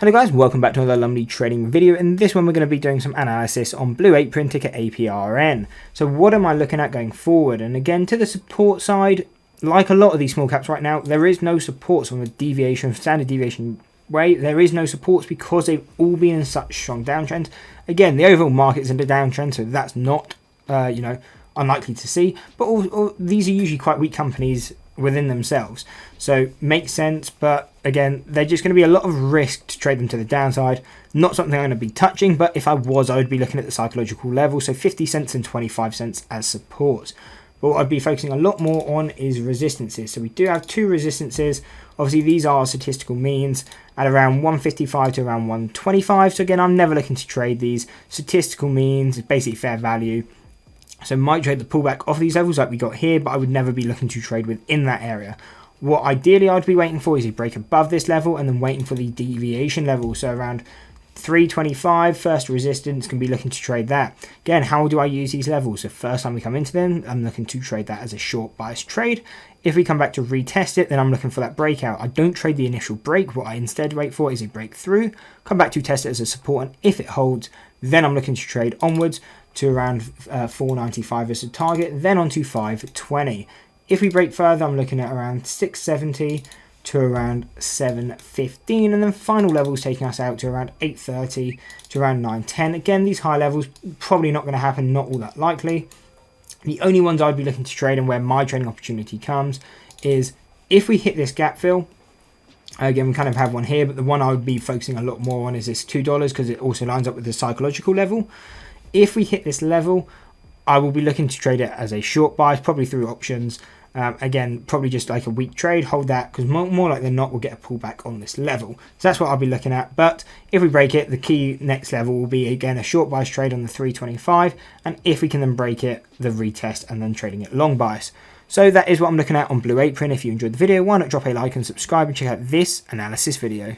Hello guys, welcome back to another Lumley trading video. In this one we're going to be doing some analysis on Blue Apron ticker APRN. So what am I looking at going forward? And again, to the support side, like a lot of these small caps right now, there is no supports on the deviation, standard deviation way. There is no supports because they've all been in such strong downtrends. Again, the overall market is in a downtrend, so that's not unlikely to see. But all these are usually quite weak companies within themselves, so makes sense. But again, they're just going to be a lot of risk to trade them to the downside. Not something I'm going to be touching, but if I was, I would be looking at the psychological level, so 50 cents and 25 cents as supports. But what I'd be focusing a lot more on is resistances. So we do have two resistances. Obviously these are statistical means at around 155 to around 125. So again, I'm never looking to trade these. Statistical means is basically fair value. So might trade the pullback off these levels like we got here, but I would never be looking to trade within that area. What ideally I'd be waiting for is a break above this level and then waiting for the deviation level. So around 325, first resistance, can be looking to trade that. Again, how do I use these levels? So first time we come into them, I'm looking to trade that as a short bias trade. If we come back to retest it, then I'm looking for that breakout. I don't trade the initial break. What I instead wait for is a breakthrough, come back to test it as a support, and if it holds, then I'm looking to trade onwards to around 495 as a target, then on to 520. If we break further, I'm looking at around 670 to around 715, and then final levels taking us out to around 830 to around 910. Again, these high levels probably not going to happen, not all that likely. The only ones I'd be looking to trade and where my trading opportunity comes is if we hit this gap fill. Again, we kind of have one here, but the one I would be focusing a lot more on is this $2 because it also lines up with the psychological level. If we hit this level, I will be looking to trade it as a short buy, probably through options. Again, probably just like a weak trade, hold that, because more likely than not, we'll get a pullback on this level. So that's what I'll be looking at. But if we break it, the key next level will be, again, a short bias trade on the 325. And if we can then break it, the retest, and then trading it long bias. So that is what I'm looking at on Blue Apron. If you enjoyed the video, why not drop a like and subscribe and check out this analysis video.